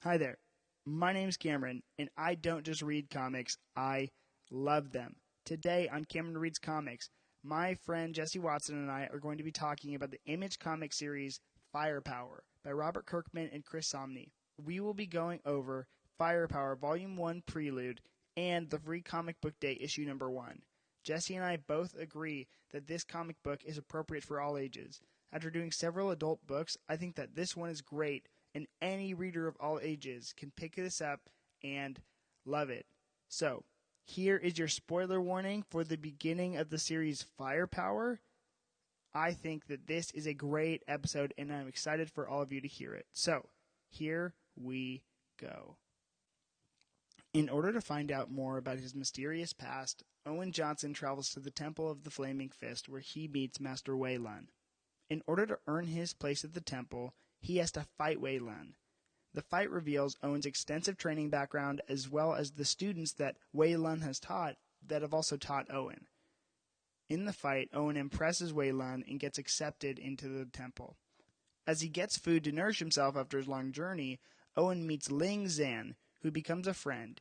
Hi there. My name's Cameron, and I don't just read comics, I love them. Today on Cameron Reads Comics, my friend Jesse Watson and I are going to be talking about the Image comic series Firepower by Robert Kirkman and Chris Samnee. We will be going over Firepower Volume 1 Prelude and the Free Comic Book Day issue number 1. Jesse and I both agree that this comic book is appropriate for all ages. After doing several adult books, I think that this one is great, and any reader of all ages can pick this up and love it. So, here is your spoiler warning for the beginning of the series Firepower. I think that this is a great episode, and I'm excited for all of you to hear it. So, here we go. In order to find out more about his mysterious past, Owen Johnson travels to the Temple of the Flaming Fist, where he meets Master Weilon. In order to earn his place at the temple, he has to fight Weilon. The fight reveals Owen's extensive training background as well as the students that Weilon has taught that have also taught Owen. In the fight, Owen impresses Weilon and gets accepted into the temple. As he gets food to nourish himself after his long journey, Owen meets Ling Zan, who becomes a friend.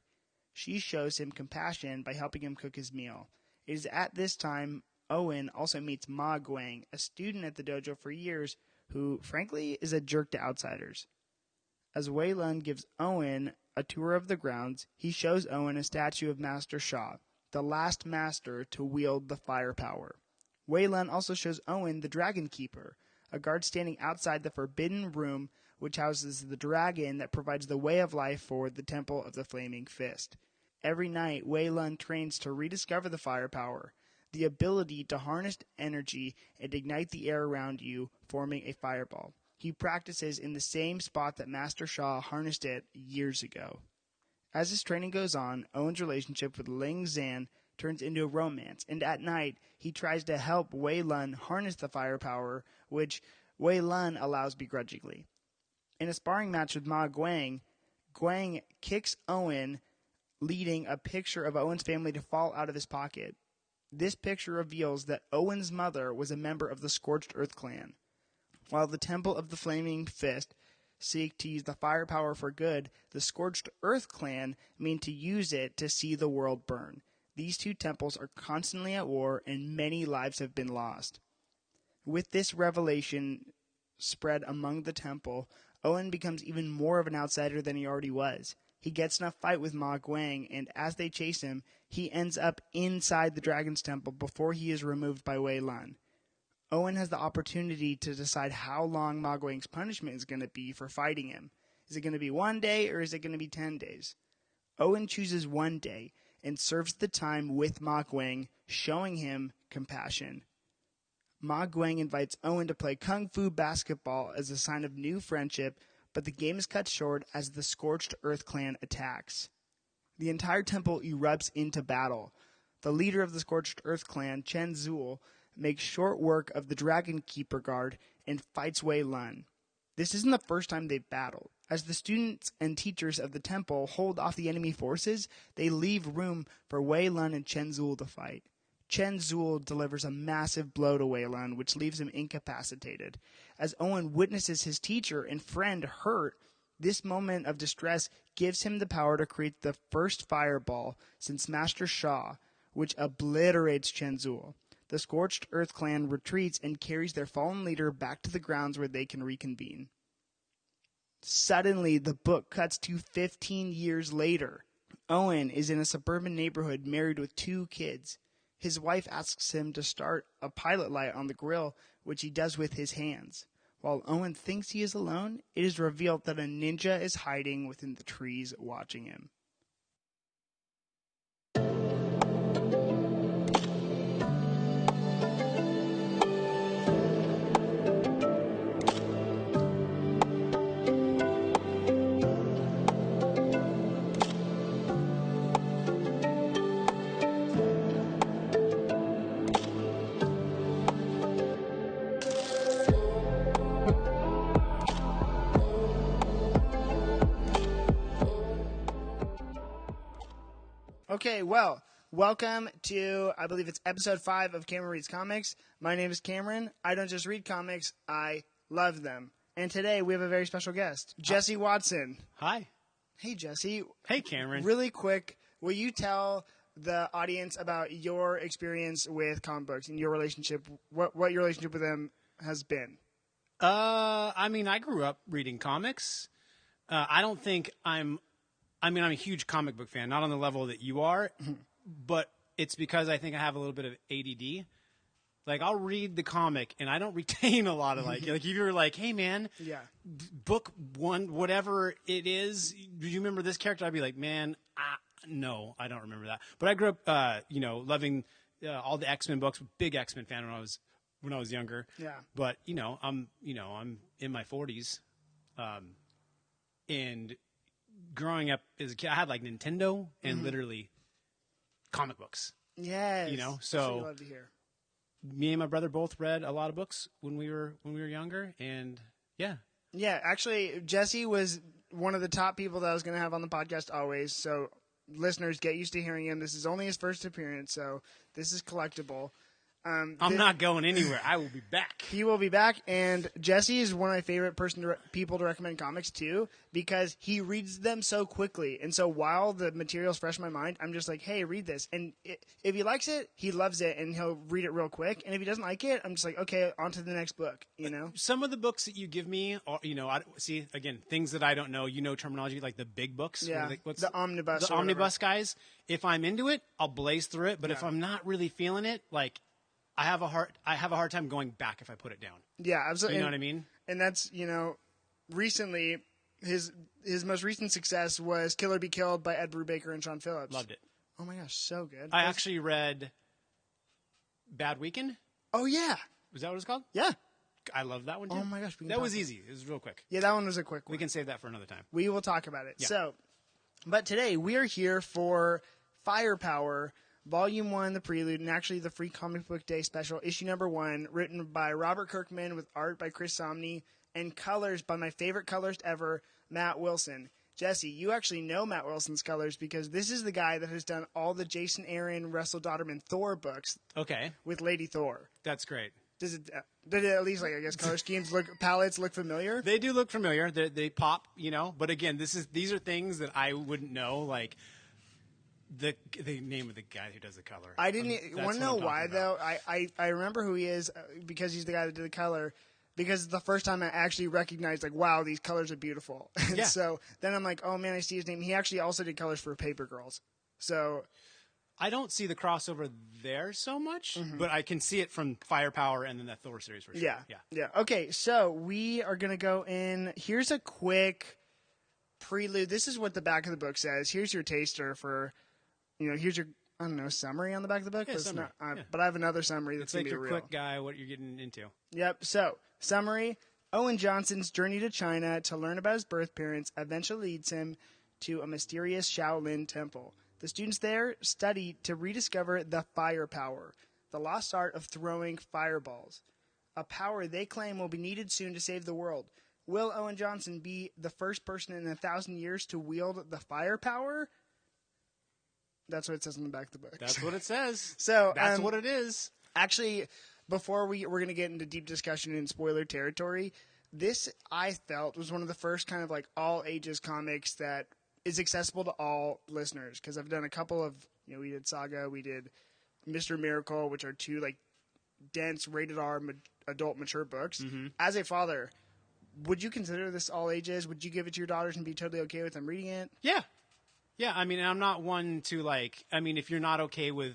She shows him compassion by helping him cook his meal. It is at this time Owen also meets Ma Guang, a student at the dojo for years who, frankly, is a jerk to outsiders. As Weilon gives Owen a tour of the grounds, he shows Owen a statue of Master Sha, the last master to wield the firepower. Weilon also shows Owen the Dragon Keeper, a guard standing outside the forbidden room which houses the dragon that provides the way of life for the Temple of the Flaming Fist. Every night, Weilon trains to rediscover the firepower, the ability to harness energy and ignite the air around you, forming a fireball. He practices in the same spot that Master Sha harnessed it years ago. As his training goes on, Owen's relationship with Ling Zan turns into a romance, and at night, he tries to help Weilon harness the firepower, which Weilon allows begrudgingly. In a sparring match with Ma Guang, Guang kicks Owen, leading a picture of Owen's family to fall out of his pocket. This picture reveals that Owen's mother was a member of the Scorched Earth clan. While the Temple of the Flaming Fist seek to use the firepower for good, the Scorched Earth clan mean to use it to see the world burn. These two temples are constantly at war, and many lives have been lost. With this revelation spread among the temple, Owen becomes even more of an outsider than he already was. He gets in a fight with Ma Guang, and as they chase him, he ends up inside the Dragon's Temple before he is removed by Weilon. Owen has the opportunity to decide how long Ma Guang's punishment is going to be for fighting him. Is it going to be 1 day, or is it going to be 10 days? Owen chooses 1 day and serves the time with Ma Guang, showing him compassion. Ma Guang invites Owen to play Kung Fu basketball as a sign of new friendship, but the game is cut short as the Scorched Earth clan attacks. The entire temple erupts into battle. The leader of the Scorched Earth clan, Chen Zul, makes short work of the Dragon Keeper guard and fights Weilon. This isn't the first time they've battled. As the students and teachers of the temple hold off the enemy forces, they leave room for Weilon and Chen Zul to fight. Chen Zul delivers a massive blow to Weilon, which leaves him incapacitated. As Owen witnesses his teacher and friend hurt, this moment of distress gives him the power to create the first fireball since Master Sha, which obliterates Chen Zul. The Scorched Earth clan retreats and carries their fallen leader back to the grounds where they can reconvene. Suddenly, the book cuts to 15 years later. Owen is in a suburban neighborhood married with 2 kids. His wife asks him to start a pilot light on the grill, which he does with his hands. While Owen thinks he is alone, it is revealed that a ninja is hiding within the trees watching him. Okay, well, welcome to, I believe it's episode 5 of Cameron Reads Comics. My name is Cameron. I don't just read comics, I love them. And today we have a very special guest, Jesse Watson. Hi. Hey, Jesse. Hey, Cameron. Really quick, will you tell the audience about your experience with comic books and your relationship, what your relationship with them has been? I grew up reading comics. I don't think I'm a huge comic book fan, not on the level that you are, but it's because I think I have a little bit of ADD. Like, I'll read the comic and I don't retain a lot of like if you're like, hey man, book one, whatever it is, do you remember this character? I'd be like, man, no, I don't remember that. But I grew up, loving all the X-Men books. Big X-Men fan when I was younger. Yeah. But I'm in my 40s, and growing up as a kid, I had like Nintendo and literally comic books. Yes. So that's what you love to hear. Me and my brother both read a lot of books when we were younger, and yeah. Yeah, actually, Jesse was one of the top people that I was going to have on the podcast always. So, listeners, get used to hearing him. This is only his first appearance, so this is collectible. I'm not going anywhere. I will be back. He will be back, and Jesse is one of my favorite people to recommend comics to because he reads them so quickly. And so while the material's fresh in my mind, I'm just like, hey, read this. And if he likes it, he loves it, and he'll read it real quick. And if he doesn't like it, I'm just like, okay, on to the next book, Some of the books that you give me are, see, again, things that I don't know, terminology, like the big books. Yeah, the omnibus. The omnibus guys. If I'm into it, I'll blaze through it. But if I'm not really feeling it, like, I have a hard time going back if I put it down. Yeah, absolutely. You know what I mean? And that's, recently his most recent success was Kill or Be Killed by Ed Brubaker and Sean Phillips. Loved it. Oh my gosh, so good. I actually read Bad Weekend. Oh yeah. Was that what it's called? Yeah. I love that one too. Oh my gosh, that was easy. It was real quick. Yeah, that one was a quick one. We can save that for another time. We will talk about it. Yeah. So, but today we are here for Firepower, Volume 1, The Prelude, and actually the Free Comic Book Day Special, issue number 1, written by Robert Kirkman with art by Chris Samnee and colors by my favorite colorist ever, Matt Wilson. Jesse, you actually know Matt Wilson's colors because this is the guy that has done all the Jason Aaron, Russell Dodderman Thor books. Okay. With Lady Thor. That's great. Did it at least, color schemes palettes look familiar? They do look familiar. They pop, But again, these are things that I wouldn't know, like the name of the guy who does the color. I didn't want to know why, though. I remember who he is because he's the guy that did the color. Because it's the first time I actually recognized, wow, these colors are beautiful. And yeah. So then I'm like, oh, man, I see his name. He actually also did colors for Paper Girls. So I don't see the crossover there so much, but I can see it from Firepower and then the Thor series for sure. Yeah. Okay, so we are going to go in. Here's a quick prelude. This is what the back of the book says. Here's your taster for, here's your, I don't know, summary on the back of the book. Yeah, but, summary. But I have another summary that's going to be your real. quick guy, what you're getting into. Yep, so summary. Owen Johnson's journey to China to learn about his birth parents eventually leads him to a mysterious Shaolin temple. The students there study to rediscover the firepower, the lost art of throwing fireballs, a power they claim will be needed soon to save the world. Will Owen Johnson be the first person in 1,000 years to wield the firepower? That's what it says on the back of the book. That's what it says. So that's what it is. Actually, before we're going to get into deep discussion in spoiler territory, this I felt was one of the first kind of all ages comics that is accessible to all listeners, because I've done a couple of, we did Saga, we did Mr. Miracle, which are two dense rated R adult mature books. As a father, would you consider this all ages? Would you give it to your daughters and be totally okay with them reading it? Yeah. I'm not one to if you're not okay with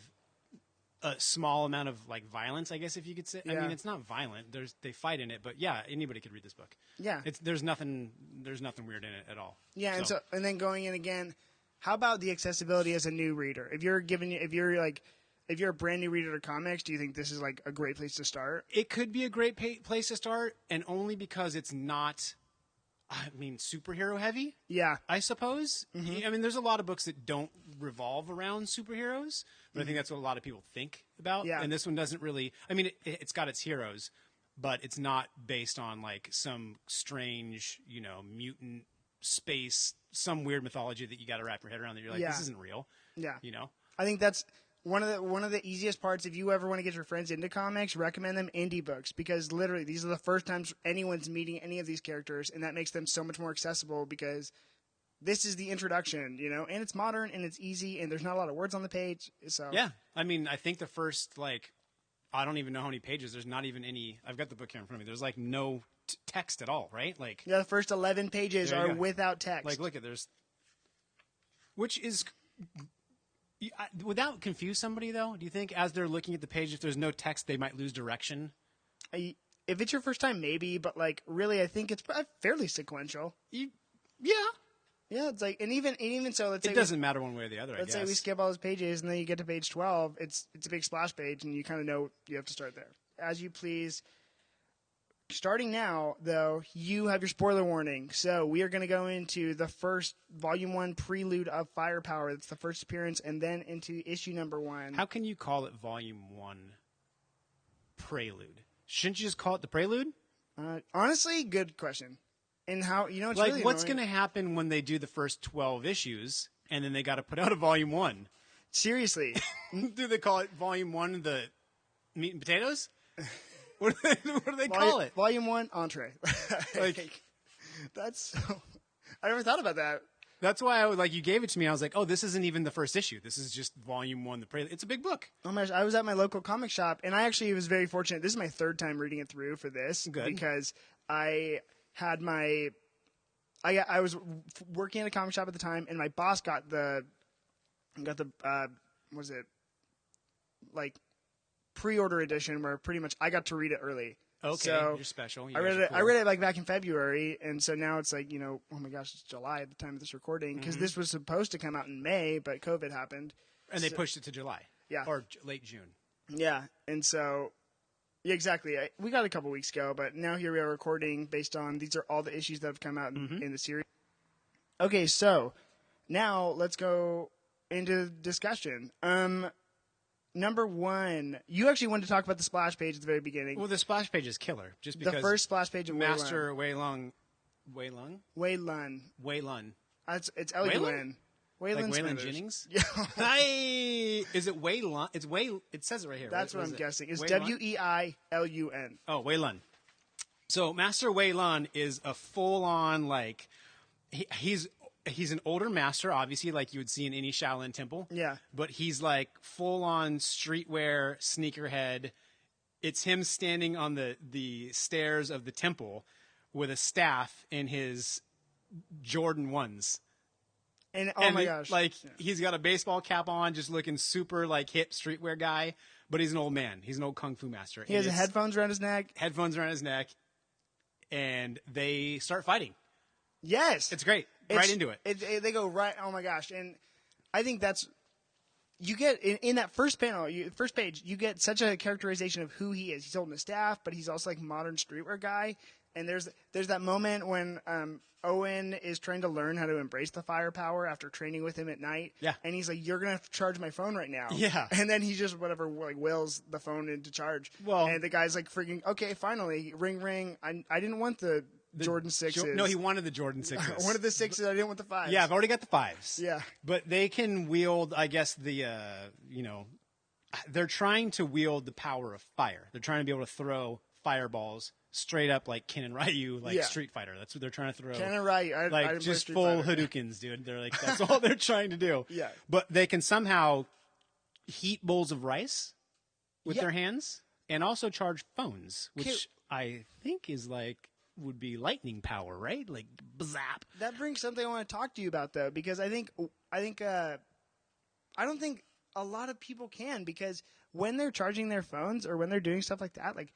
a small amount of violence, I guess if you could say. Yeah. It's not violent. They fight in it, but yeah, anybody could read this book. Yeah. There's nothing weird in it at all. Yeah, and then going in again, how about the accessibility as a new reader? If you're a brand new reader to comics, do you think this is a great place to start? It could be a great place to start, and only because it's not superhero heavy. Yeah. I suppose. There's a lot of books that don't revolve around superheroes, but I think that's what a lot of people think about. Yeah. And this one doesn't really, it's got its heroes, but it's not based on some strange, mutant space, some weird mythology that you got to wrap your head around that you're this isn't real. Yeah. You know? I think that's one of the easiest parts, if you ever want to get your friends into comics, recommend them indie books, because literally these are the first times anyone's meeting any of these characters, and that makes them so much more accessible because this is the introduction, you know, and it's modern and it's easy and there's not a lot of words on the page. So Yeah, I mean, I think the first I don't even know how many pages. There's not even any. I've got the book here in front of me. There's like no text at all, right? Like yeah, the first 11 pages are without text. Like, look at which is. Would that confuse somebody, though? Do you think as they're looking at the page, if there's no text, they might lose direction? If it's your first time, maybe, but like really, I think it's fairly sequential. Yeah. Yeah, it's like, and even so, let's say it doesn't matter one way or the other. Let's say we skip all those pages, and then you get to page 12. It's a big splash page, and you kind of know you have to start there. As you please. Starting now, though, you have your spoiler warning. So we are going to go into the first Volume 1 Prelude of Firepower. That's the first appearance, and then into issue number 1. How can you call it Volume 1 Prelude? Shouldn't you just call it the Prelude? Honestly, good question. And how, you know, it's like, really what's going to happen when they do the first 12 issues, and then they got to put out a Volume 1? Seriously. Do they call it Volume 1 the meat and potatoes? What do they call it? Volume 1 entree. That's so... I never thought about that. That's why you gave it to me. I was like, oh, this isn't even the first issue. This is just Volume 1, the Prelude. It's a big book. Oh my gosh, I was at my local comic shop, and I actually was very fortunate. This is my third time reading it through for this. Good. Because I had I was working at a comic shop at the time, and my boss got the what was it, like, pre-order edition, where pretty much I got to read it early. Okay, so you're special. I read it like back in February, and so now it's like, you know, oh my gosh, it's July at the time of this recording, because this was supposed to come out in May, but COVID happened. And they pushed it to July. Yeah. Or late June. Yeah, and so, yeah, exactly. We got it a couple weeks ago, but now here we are recording based on, these are all the issues that have come out in the series. Okay, so now let's go into discussion. Number 1, you actually wanted to talk about the splash page at the very beginning. Well, the splash page is killer, just because the first splash page of Master Weilon. Weilon? Weilon. It's L-U-N. Like Waylon Jennings? Yeah. Is it Weilon? It's It says it right here. That's right? what I'm guessing. It's Weilon? W-E-I-L-U-N. Oh, Weilon. So Master Weilon is a full-on, like, he's an older master, obviously, like you would see in any Shaolin temple. Yeah. But he's like full-on streetwear sneakerhead. It's him standing on the stairs of the temple with a staff in his Jordan 1s. And my gosh. Like, he's got a baseball cap on, just looking super, like, hip streetwear guy. But he's an old man. He's an old kung fu master. He has headphones around his neck. And they start fighting. Yes. It's great. Right into it. They go right. Oh my gosh! And I think that's, you get in that first panel, first page, you get such a characterization of who he is. He's holding a staff, but he's also like modern streetwear guy. And there's that moment when Owen is trying to learn how to embrace the firepower after training with him at night. Yeah. And he's like, "You're gonna have to charge my phone right now." Yeah. And then he just wills the phone into charge. Well, and the guy's like, "Freaking okay, finally, ring ring. I didn't want the Jordan 6s. No, he wanted the Jordan 6s. I wanted the 6s. I didn't want the 5s. Yeah, I've already got the 5s. Yeah. But they can wield, I guess, they're trying to wield the power of fire. They're trying to be able to throw fireballs straight up like Ken and Ryu, like Street Fighter. That's what they're trying to throw. Ken and Ryu. I just full Hadoukens, dude. They're like, that's all they're trying to do. Yeah. But they can somehow heat bowls of rice with their hands and also charge phones, which I think is would be lightning power, right? Like, zap. That brings something I want to talk to you about, though, because I don't think a lot of people can, because when they're charging their phones or when they're doing stuff like that, like,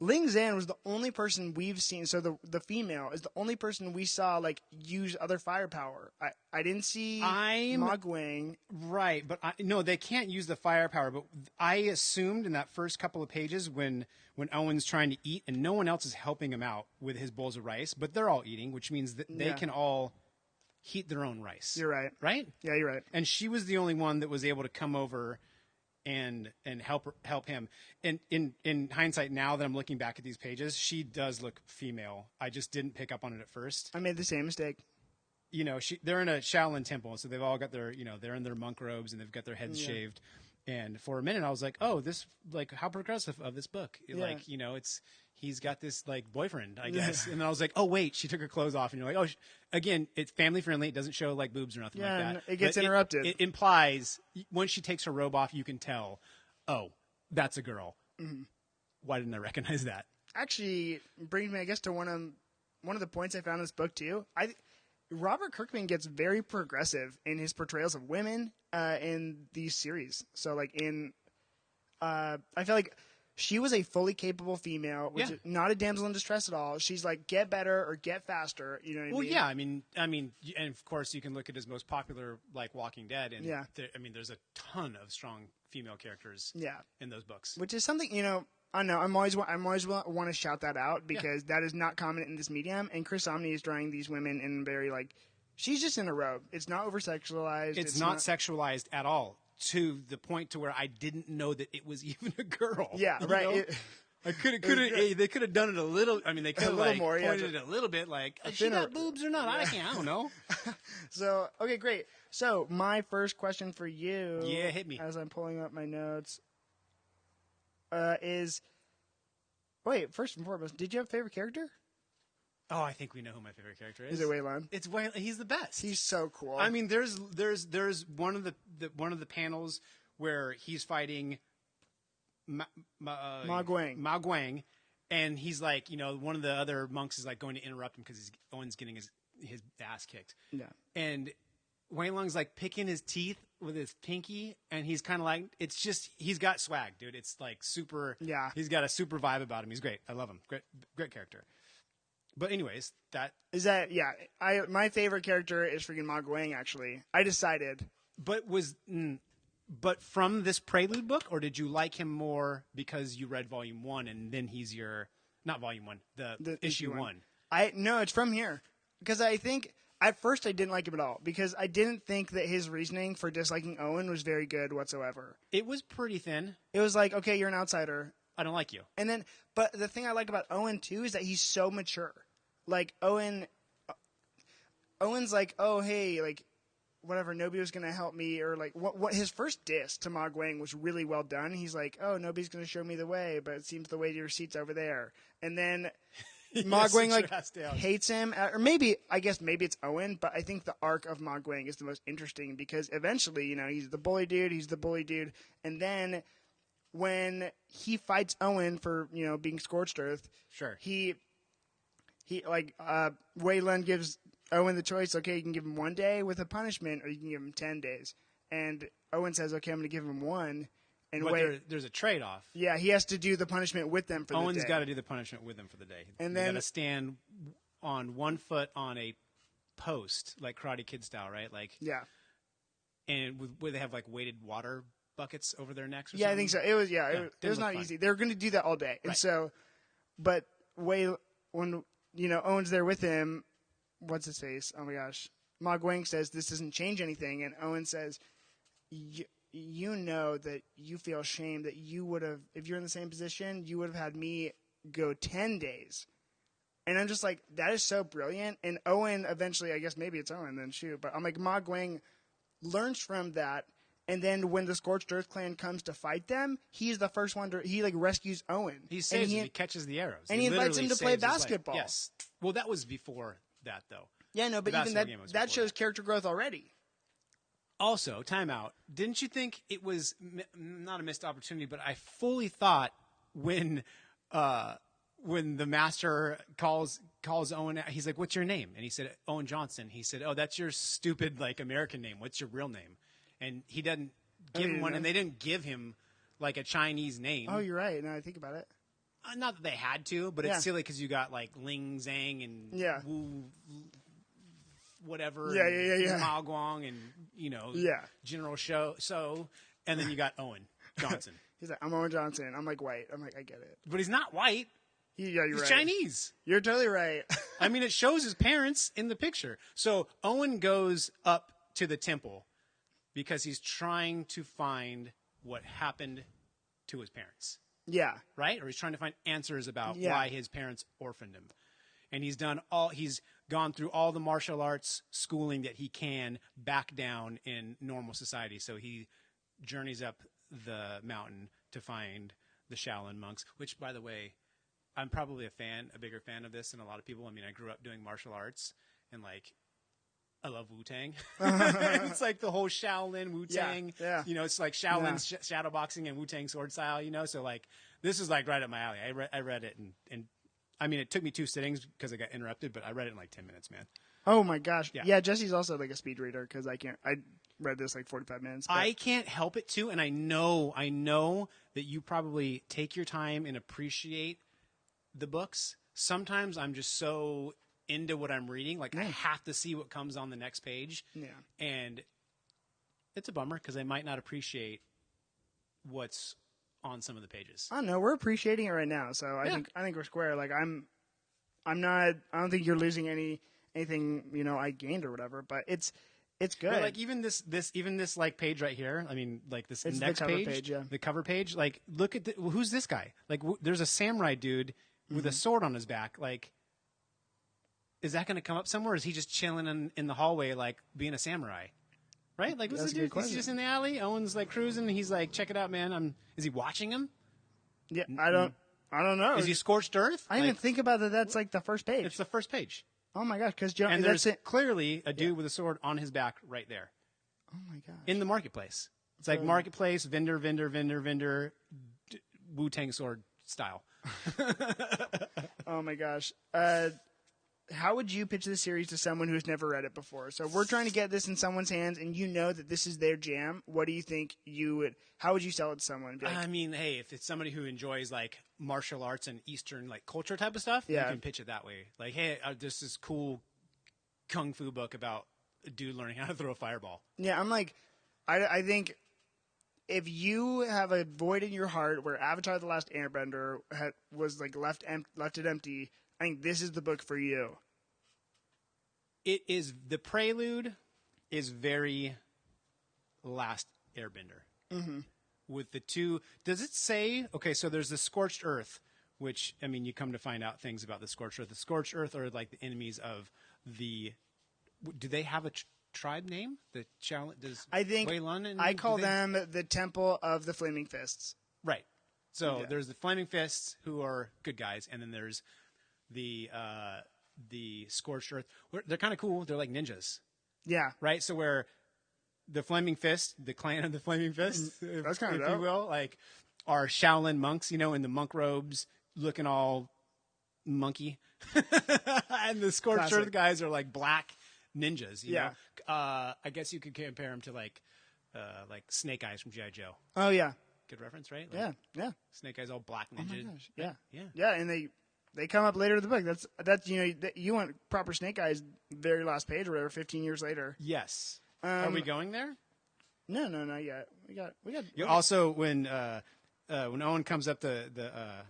Ling Zan was the only person we've seen. So the female is the only person we saw like use other firepower. I didnn't see Ma Guang. Right, but no, they can't use the firepower. But I assumed in that first couple of pages when Owen's trying to eat and no one else is helping him out with his bowls of rice, but they're all eating, which means that they can all heat their own rice. You're right. Right? Yeah, you're right. And she was the only one that was able to come over and help him. And in hindsight, now that I'm looking back at these pages, she does look female. I just didn't pick up on it at first. I made the same mistake. They're in a Shaolin temple, so they've all got their, they're in their monk robes and they've got their heads shaved. And for a minute, I was like, "Oh, this like how progressive of this book? Like, he's got this like boyfriend, I guess." And then I was like, "Oh, wait, she took her clothes off." And you're like, "Oh, again, it's family friendly. It doesn't show like boobs or nothing like that. It gets interrupted. It implies once she takes her robe off, you can tell, oh, that's a girl. Mm-hmm. Why didn't I recognize that?" Actually, brings me, I guess, to one of the points I found in this book too. Robert Kirkman gets very progressive in his portrayals of women in these series. So, like I feel like she was a fully capable female, which is not a damsel in distress at all. She's like, get better or get faster. You know what I mean? Well, yeah. I mean, and of course, you can look at his most popular, like Walking Dead, and there's a ton of strong female characters. In those books, which is something I know. I'm always want to shout that out because that is not common in this medium. And Chris Samnee is drawing these women in very like, she's just in a robe. It's not over sexualized. It's not sexualized at all, to the point to where I didn't know that it was even a girl. Yeah, right. They could have done it a little. I mean, they could have like more, pointed it a little bit, like she got boobs or not. I don't know. So okay, great. So my first question for you, hit me as I'm pulling up my notes. First and foremost, did you have a favorite character? Oh, I think we know who my favorite character is. Is it Weilon? It's Weilon. He's the best. He's so cool. I mean, there's one of the panels where he's fighting Ma Guang, and he's like, one of the other monks is like going to interrupt him because Owen's getting his ass kicked. Yeah. And Weilong's like picking his teeth with his pinky, and he's kind of like, it's just, he's got swag, dude. It's like super. Yeah. He's got a super vibe about him. He's great. I love him. Great character. But anyways, my favorite character is freaking Ma Guang, actually. I decided. But from this Prelude book, or did you like him more because you read volume 1 and then he's not volume 1, the issue 1? No, it's from here. Because I think at first I didn't like him at all because I didn't think that his reasoning for disliking Owen was very good whatsoever. It was pretty thin. It was like, okay, you're an outsider. I don't like you. And then, but the thing I like about Owen too is that he's so mature. Like Owen's like, oh hey, like whatever, nobody was gonna help me, or like what his first diss to Ma Guang was really well done. He's like, oh, nobody's gonna show me the way, but it seems the way to your seat's over there. And then Ma Guang like hates him, or maybe it's Owen, but I think the arc of Ma Guang is the most interesting because eventually, he's the bully dude, and then when he fights Owen for being scorched earth, sure, he Weilon gives Owen the choice. Okay, you can give him 1 day with a punishment, or you can give him 10 days. And Owen says, okay, I'm going to give him 1. And there's a trade-off. Yeah, he has to do the punishment with them for the day. Owen's got to do the punishment with them for the day. And then got to stand on one foot on a post, like Karate Kid style, right? Like and where they have like weighted water buckets over their necks. Or something? I think so. It was not easy. They were going to do that all day, and so, but when Owen's there with him, what's his face? Oh my gosh, Ma Guang says this doesn't change anything, and Owen says, you know that you feel shame that you would have, if you're in the same position, you would have had me go 10 days. And I'm just like, that is so brilliant. And Owen eventually, I guess maybe it's Owen then, shoot. But I'm like, Ma Guang learns from that. And then when the Scorched Earth clan comes to fight them, he's the first one he like rescues Owen. He saves him. He catches the arrows. And he invites him to play basketball. Yes. Well, that was before that, though. Yeah, no, but even that shows character growth already. Also, timeout. Didn't you think it was not a missed opportunity, but I fully thought when the master calls Owen, he's like, "What's your name?" And he said, "Owen Johnson." He said, "Oh, that's your stupid like American name. What's your real name?" And he doesn't give him one, and they didn't give him like a Chinese name. Oh, you're right. Now I think about it. Not that they had to, but it's silly because you got like Ling Zhang and Wu, whatever, Mao Guang and General Shou. So, and then you got Owen Johnson. He's like, I'm Owen Johnson. I'm like white. I'm like, I get it. But he's not white. He's right. Chinese. You're totally right. I mean, it shows his parents in the picture. So Owen goes up to the temple because he's trying to find what happened to his parents. Yeah. Right? Or he's trying to find answers about why his parents orphaned him. And he's gone through all the martial arts schooling that he can back down in normal society. So he journeys up the mountain to find the Shaolin monks, which, by the way, I'm probably a bigger fan of this than a lot of people. I mean, I grew up doing martial arts, and like, I love Wu-Tang. It's like the whole Shaolin, Wu-Tang. Yeah. You know, it's like Shaolin shadow boxing and Wu-Tang sword style, you know? So like, this is like right up my alley. I read it and I mean, it took me 2 sittings because I got interrupted, but I read it in like 10 minutes, man. Oh my gosh. Yeah. Yeah, Jesse's also like a speed reader because I read this like 45 minutes. But I can't help it too, and I know that you probably take your time and appreciate the books. Sometimes I'm just so into what I'm reading, like I have to see what comes on the next page. Yeah. And it's a bummer because I might not appreciate what's on some of the pages. I don't know. We're appreciating it right now, so I think we're square. Like I'm not. I don't think you're losing anything. You know, I gained or whatever. But it's good. But like even this like page right here. I mean, like this It's index the cover page, page, yeah. the cover page. Like, look at who's this guy? Like, there's a samurai dude with a sword on his back. Like, is that going to come up somewhere? Or is he just chilling in the hallway, like being a samurai? Right? Like, what's That's the a good dude? Is he just in the alley? Owen's like cruising. He's like, check it out, man. Is he watching him? Yeah, I don't know. Is he scorched earth? I didn't even think about that. That's like the first page. It's the first page. Oh my gosh! Because And that's there's it. clearly a dude with a sword on his back right there Oh my gosh! in the marketplace. It's like marketplace, vendor, Wu-Tang sword style. Oh my gosh! How would you pitch this series to someone who's never read it before? So we're trying to get this in someone's hands, and you know that this is their jam. What do you think you would? How would you sell it to someone? Be like, I mean, hey, if it's somebody who enjoys like martial arts and Eastern like culture type of stuff, Yeah. you can pitch it that way. Like, hey, this is cool kung fu book about a dude learning how to throw a fireball. yeah, I'm like, I think if you have a void in your heart where Avatar: The Last Airbender was like left it empty, I think this is the book for you. It is the Prelude is very Last Airbender. Mm-hmm. With the two, does it say? Okay, so there's the Scorched Earth, which I mean, you come to find out things about the Scorched Earth. The Scorched Earth are like the enemies of the. Do they have a tribe name? The challenge. Does I think Weilon and I call them the Temple of the Flaming Fists. right. So Yeah. there's the Flaming Fists who are good guys, and then there's the Scorched Earth. They're kind of cool. They're like ninjas, Yeah, right? So where the Flaming Fist, the clan of the Flaming Fist, That's kinda if you dope. will, like are Shaolin monks, you know, in the monk robes, looking all monkey, and the Scorched Classic. Earth guys are like black ninjas. You Yeah. know? I guess you could compare them to like Snake Eyes from G.I. Joe. Oh yeah, Good reference, right? Like, yeah. Snake Eyes all black Oh ninja. my gosh, yeah, Yeah. And they come up later in the book. That's you want proper Snake Eyes very last page or whatever. 15 years later. Yes. Are we going there? No, not yet. We got. You also when Owen comes up the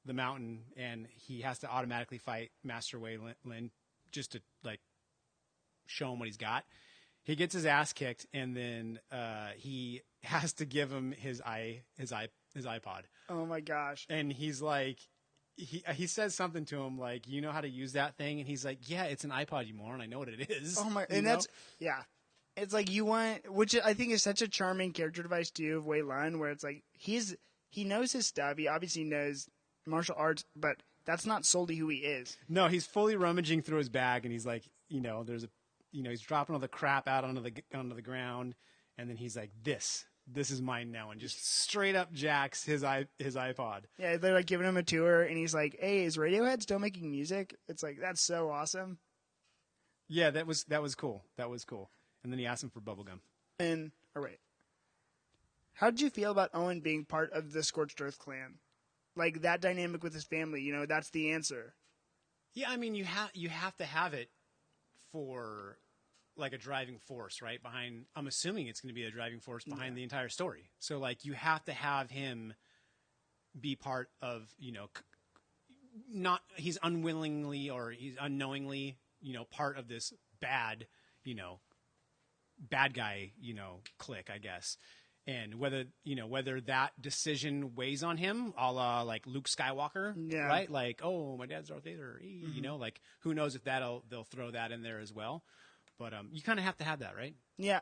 mountain and he has to automatically fight Master Weilon just to like show him what he's got. He gets his ass kicked and then he has to give him his iPod. Oh my gosh. And he's like he says something to him like, you know how to use that thing? And he's like, yeah, it's an iPod, you moron. I know what it is. Oh my, You and know? that's yeah. It's like you want, which I think is such a charming character device too of Weilon, where it's like he knows his stuff. He obviously knows martial arts, but that's not solely who he is. No, he's fully rummaging through his bag, and he's like, he's dropping all the crap out onto the ground, and then he's like, this is mine now, and just straight up jacks his iPod. Yeah, they're like giving him a tour, and he's like, "Hey, is Radiohead still making music?" It's like that's so awesome. Yeah, that was cool. That was cool. And then he asked him for bubblegum. And all right, how did you feel about Owen being part of the Scorched Earth clan? Like that dynamic with his family, that's the answer. Yeah, I mean, you have to have it for like a driving force, right? Behind, I'm assuming it's going to be a driving force behind the entire story. So like you have to have him be part of, not he's unwillingly or he's unknowingly, part of this bad guy, clique, I guess. And whether that decision weighs on him, a la like Luke Skywalker, right? Like, oh, my dad's Darth Vader, like who knows if they'll throw that in there as well. But you kind of have to have that, right? Yeah,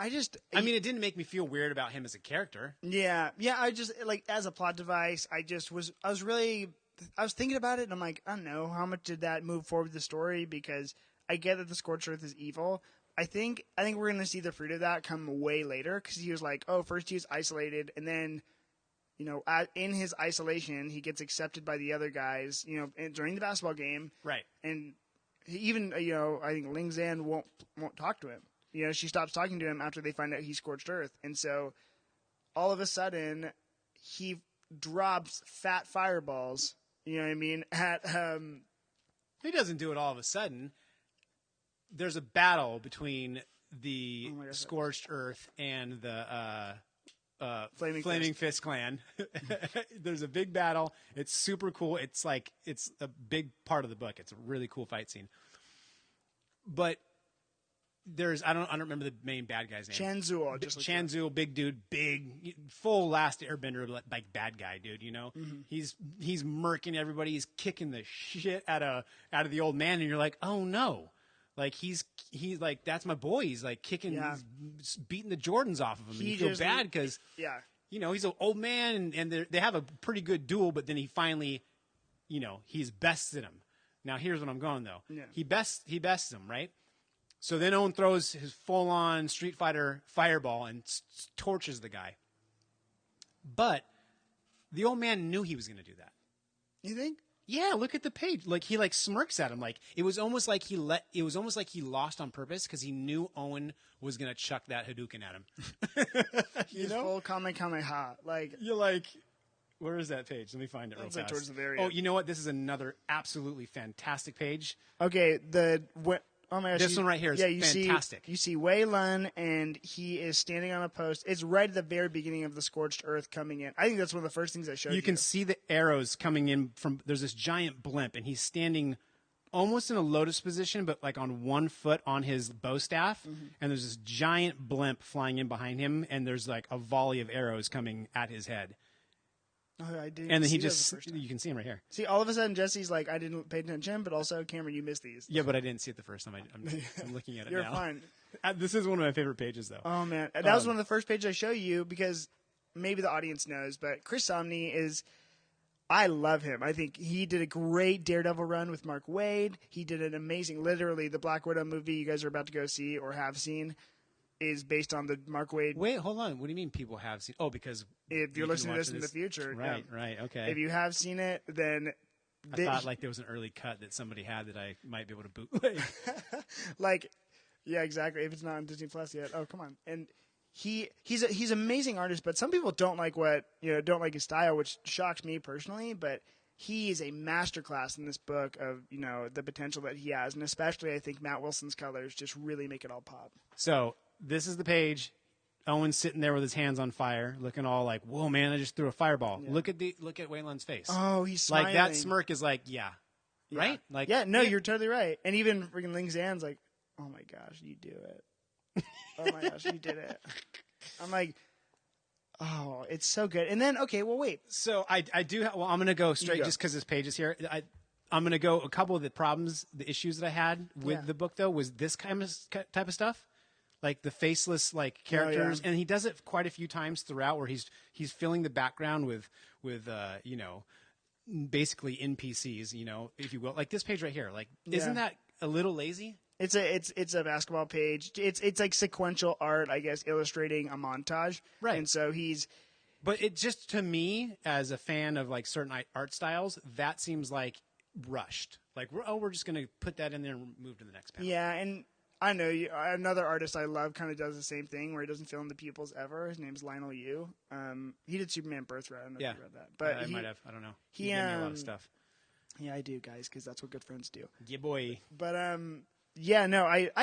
I mean, it didn't make me feel weird about him as a character. Yeah. I just like as a plot device. I was thinking about it, and I'm like, I don't know how much did that move forward the story, because I get that the Scorched Earth is evil. I think we're going to see the fruit of that come way later, because he was like, oh, first he was isolated, and then, in his isolation, he gets accepted by the other guys, during the basketball game. Right. And even, I think Ling Zan won't talk to him. She stops talking to him after they find out he's Scorched Earth. And so all of a sudden he drops fat fireballs, you know what I mean, at He doesn't do it all of a sudden. There's a battle between the Scorched Earth and the Flaming Fist clan. There's a big battle. It's super cool. It's a big part of the book. It's a really cool fight scene. But I don't remember the main bad guy's name. Chanzul, big dude, full Last Airbender, like bad guy, dude. Mm-hmm. He's murking everybody. He's kicking the shit out of the old man, and you're like, oh no, like he's like, that's my boy. He's like kicking, he's beating the Jordans off of him. And you feel bad because he's an old man, and they have a pretty good duel, but then he finally, he's bested him. Now here's what I'm going though. Yeah. He bests him, right? So then Owen throws his full-on Street Fighter fireball and torches the guy. But the old man knew he was going to do that. You think? Yeah, look at the page. Like he smirks at him. Like it was almost like he lost on purpose, because he knew Owen was going to chuck that Hadouken at him. He's full Kamehameha. Like you're like, where is that page? Let me find it real fast. Like towards the very end. Oh, you know what? This is another absolutely fantastic page. Okay, oh my gosh! This one right here is fantastic. You see Weilon, and he is standing on a post. It's right at the very beginning of the Scorched Earth coming in. I think that's one of the first things I showed you. You can see the arrows coming in from. There's this giant blimp, and he's standing almost in a lotus position, but like on one foot on his bow staff. Mm-hmm. And there's this giant blimp flying in behind him, and there's like a volley of arrows coming at his head. Oh, I did. And then you can see him right here. See, all of a sudden, Jesse's like, I didn't pay attention, but also, Cameron, you missed these. Yeah, but I didn't see it the first time. I'm looking at it You're now. You're fine. This is one of my favorite pages, though. Oh, man. That was one of the first pages I show you, because maybe the audience knows, but Chris Samnee I love him. I think he did a great Daredevil run with Mark Waid. He did an amazing, literally, the Black Widow movie you guys are about to go see or have seen is based on the Mark Waid. Wait, hold on. What do you mean people have seen? Oh, because if you're listening to this in the future. Right, okay. If you have seen it, then... I thought like there was an early cut that somebody had that I might be able to bootleg. Yeah, exactly. If it's not on Disney Plus yet. Oh, come on. And he's an amazing artist, but some people don't like don't like his style, which shocks me personally, but he is a masterclass in this book of, the potential that he has, and especially I think Matt Wilson's colors just really make it all pop. So, this is the page. Owen's sitting there with his hands on fire, looking all like, "Whoa, man! I just threw a fireball." Yeah. Look at Weilon's face. Oh, he's smiling. Like that smirk is like, right? Like, you're totally right. And even freaking Ling Zan's like, "Oh my gosh, you do it! Oh my gosh, you did it!" I'm like, "Oh, it's so good." And then, okay, well, wait. So I do. I'm going to go straight just because this page is here. I'm going to go. A couple of the issues that I had with the book though was this kind of type of stuff. Like the faceless characters, and he does it quite a few times throughout, where he's filling the background with basically NPCs, if you will. Like this page right here. Like, isn't that a little lazy? It's a basketball page. It's like sequential art, I guess, illustrating a montage. Right. And so But it just, to me, as a fan of like certain art styles, that seems like rushed. Like we're just gonna put that in there and move to the next panel. Yeah, and I know another artist I love kind of does the same thing where he doesn't fill in the pupils ever. His name's Lionel Yu. He did Superman Birthright. I don't know if you read that. But I might have. I don't know. He gave me a lot of stuff. Yeah, I do, guys, because that's what good friends do. Yeah, boy. But I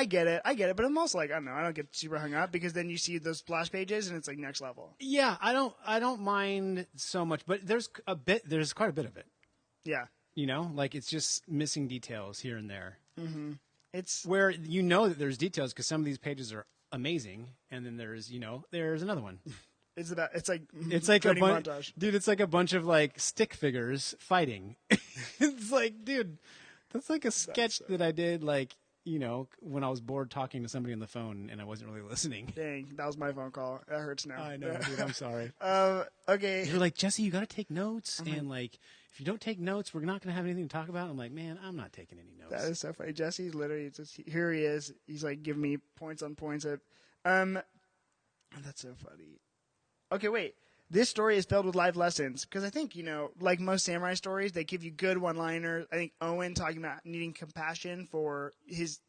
get it. But I'm also like, I don't know. I don't get super hung up because then you see those splash pages and it's like next level. Yeah, I don't mind so much, but there's quite a bit of it. Yeah. Like it's just missing details here and there. Mm-hmm. It's where that there's details because some of these pages are amazing, and then there's another one. It's like a montage, dude. It's like a bunch of like stick figures fighting. It's like, dude, that's like a sketch that I did like when I was bored talking to somebody on the phone and I wasn't really listening. Dang, that was my phone call. That hurts now. I know, dude. I'm sorry. Okay. You're like, Jesse, you got to take notes. And like, if you don't take notes, we're not going to have anything to talk about. I'm like, man, I'm not taking any notes. That is so funny. Jesse's literally just, here he is. He's like giving me points on points. That's so funny. Okay, wait. This story is filled with life lessons because I think, like most samurai stories, they give you good one-liners. I think Owen talking about needing compassion for his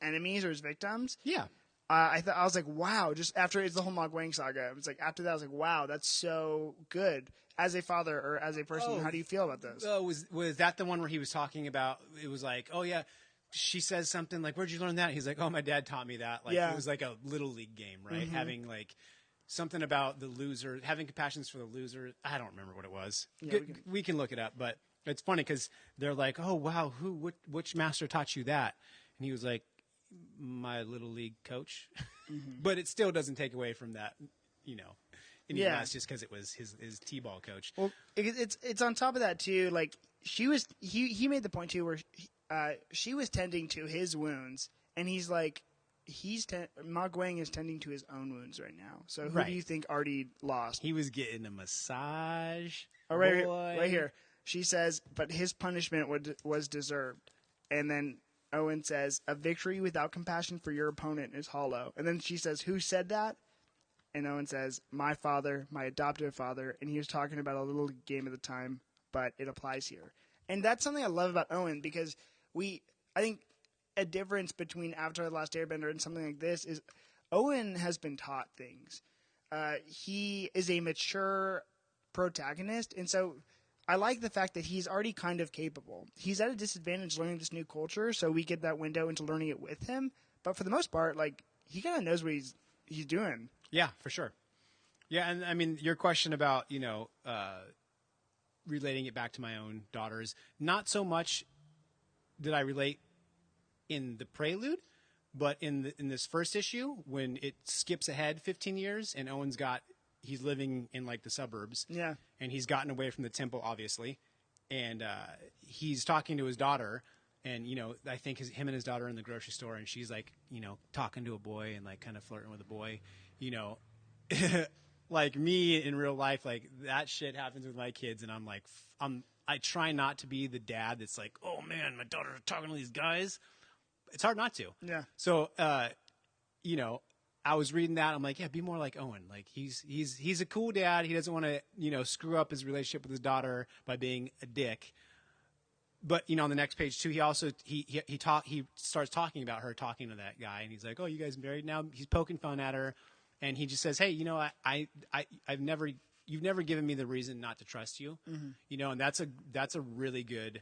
enemies or his victims. Yeah. I was like, wow, just after it's the whole Mogwang saga. It's like after that, I was like, wow, that's so good. As a father or as a person, how do you feel about this? Was that the one where he was talking about, it was like, oh yeah, she says something like, where'd you learn that? He's like, oh, my dad taught me that. Like, yeah. It was like a little league game, right? Having like something about the loser, having compassion for the loser. I don't remember what it was. Yeah, we can look it up, but it's funny because they're like, oh, wow, which master taught you that? And he was like, my little league coach. But it still doesn't take away from that, It's just because it was his t-ball coach. Well, it's on top of that too. Like he made the point too where she was tending to his wounds, and he's like, Mogwang is tending to his own wounds right now. So who do you think already lost? He was getting a massage. Oh, right here. She says, but his punishment was deserved. And then Owen says, a victory without compassion for your opponent is hollow. And then she says, who said that? And Owen says, my father, my adoptive father. And he was talking about a little game at the time, but it applies here. And that's something I love about Owen because I think a difference between Avatar: The Last Airbender and something like this is Owen has been taught things. He is a mature protagonist, and so I like the fact that he's already kind of capable. He's at a disadvantage learning this new culture, so we get that window into learning it with him. But for the most part, like, he kind of knows what he's doing. Yeah, for sure. Yeah, and I mean, your question about, relating it back to my own daughters, not so much did I relate in the Prelude, but in this first issue, when it skips ahead 15 years and he's living in like the suburbs. Yeah. And he's gotten away from the temple, obviously. And he's talking to his daughter. And, I think him and his daughter are in the grocery store. And she's like, talking to a boy and like kind of flirting with a boy. Like me in real life, like that shit happens with my kids. And I'm like, I try not to be the dad that's like, oh man, my daughter's talking to these guys. It's hard not to. Yeah. So, I was reading that. I'm like, yeah, be more like Owen. Like he's a cool dad. He doesn't want to, screw up his relationship with his daughter by being a dick. But, on the next page too, he also, he starts talking about her talking to that guy. And he's like, oh, you guys married now? He's poking fun at her. And he just says, hey, you've never given me the reason not to trust you. And that's a really good,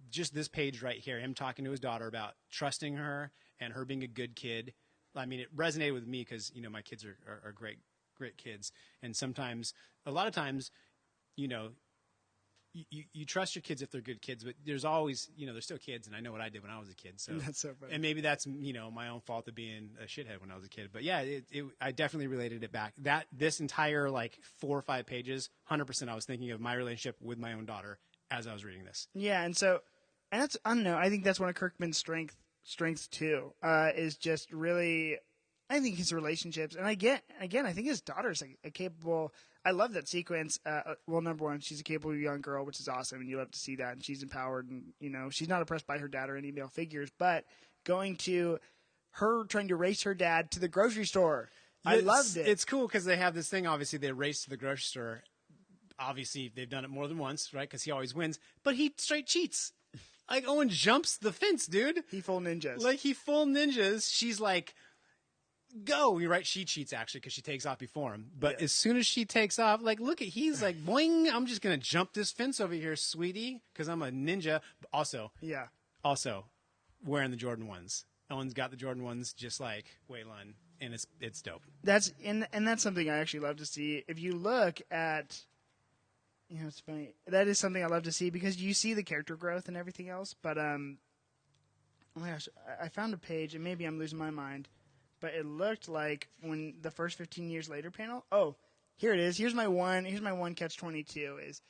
just this page right here, him talking to his daughter about trusting her and her being a good kid. I mean, it resonated with me because, my kids are great kids. And a lot of times, you trust your kids if they're good kids, but there's always, they're still kids. And I know what I did when I was a kid. So that's so funny. And maybe that's, my own fault of being a shithead when I was a kid. But yeah, I definitely related it back. This entire like 4 or 5 pages, 100% I was thinking of my relationship with my own daughter as I was reading this. Yeah. And that's, I don't know. I think that's one of Kirkman's strengths too, is just really, I think his relationships. And I think his daughter's like a capable, I love that sequence. Well, number one, she's a capable young girl, which is awesome. And you love to see that. And she's empowered and, she's not oppressed by her dad or any male figures, but going to her trying to race her dad to the grocery store. I loved it. It's cool because they have this thing. Obviously they race to the grocery store. Obviously they've done it more than once, right? Because he always wins, but he straight cheats. Like Owen jumps the fence, dude. He full ninjas. Like he full ninjas. She's like, go. You're right. She cheats actually because she takes off before him. But as soon as she takes off, like, he's like, boing, I'm just going to jump this fence over here, sweetie, because I'm a ninja. But also wearing the Jordan 1s. Owen's got the Jordan 1s just like Weilon, and it's dope. That's something I actually love to see. If you look at, it's funny. That is something I love to see because you see the character growth and everything else. But oh my gosh, I found a page, and maybe I'm losing my mind. But it looked like when the first 15 years later panel. Oh, here it is. Here's my one catch-22 is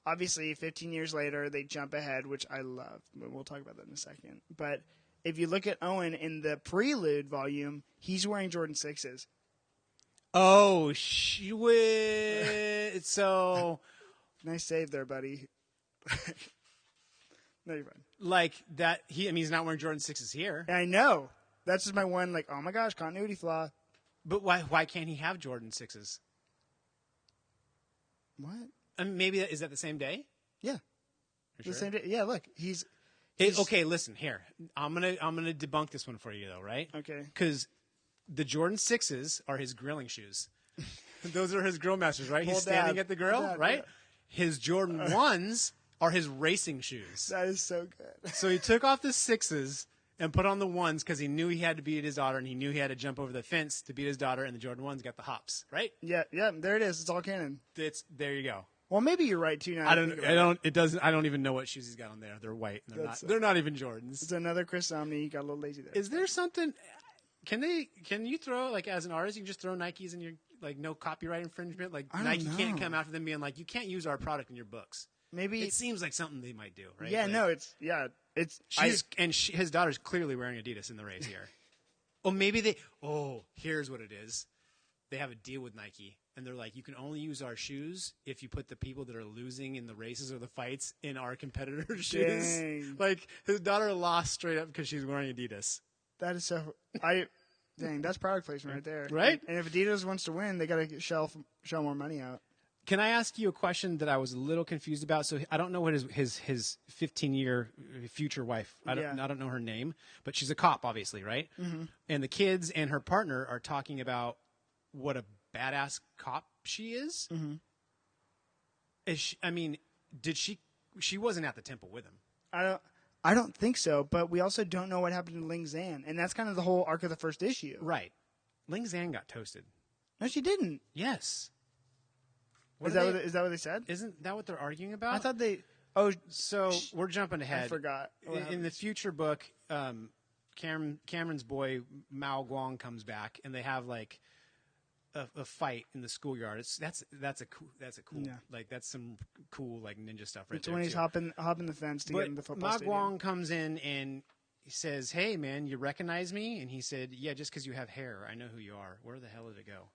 obviously 15 years later they jump ahead, which I love. But we'll talk about that in a second. But if you look at Owen in the Prelude volume, he's wearing Jordan 6s. Oh, so Nice save there, buddy. No, you're fine. like that. He's not wearing Jordan 6s here. And I know. That's just my one, like, oh my gosh, continuity flaw. But why can't he have Jordan 6s? What? Maybe is that the same day? Yeah. For The sure? same day. Yeah, look, he's Okay, listen here. I'm gonna debunk this one for you though, right? okay. Because the Jordan 6s are his grilling shoes. Those are his grill masters, right? He's Well, standing Dad, at the grill, Dad, right? Dad. His Jordan 1s are his racing shoes. That is so good. So he took off the 6s and put on the 1s because he knew he had to beat his daughter, and he knew he had to jump over the fence to beat his daughter. And the Jordan 1s got the hops, right? Yeah, there it is. It's all canon. There you go. Well, maybe you're right too. Now I don't even know what shoes he's got on there. They're white. They're not even Jordans. It's another Chris Samnee. He got a little lazy there. Is there something? Can you throw, like, as an artist, you can just throw Nikes in your, like, no copyright infringement? Like, Nike can't come after them being like, you can't use our product in your books. Maybe it seems like something they might do, right? Yeah, like, no, it's his daughter's clearly wearing Adidas in the race here. Here's what it is. They have a deal with Nike, and they're like, you can only use our shoes if you put the people that are losing in the races or the fights in our competitors' shoes. Dang. Like, his daughter lost straight up because she's wearing Adidas. That is so. Dang, that's product placement right there. Right? And if Adidas wants to win, they got to shell more money out. Can I ask you a question that I was a little confused about? So I don't know what his 15-year future wife. I don't know her name, but she's a cop, obviously, right? Mm-hmm. And the kids and her partner are talking about what a badass cop she is. Mm-hmm. She wasn't at the temple with him. I don't think so, but we also don't know what happened to Ling Zan, and that's kind of the whole arc of the first issue. Right. Ling Zan got toasted. No, she didn't. Yes. Is that what they said? Isn't that what they're arguing about? I thought they. Oh, so we're jumping ahead. I forgot. In the future book, Cameron's boy Mao Guang comes back, and they have like a fight in the schoolyard. That's a cool yeah. Like that's some cool like ninja stuff right it's there. When he's hopping the fence to get in the football stadium. Mao Guang comes in and he says, "Hey man, you recognize me?" And he said, "Yeah, just because you have hair, I know who you are. Where the hell did it go?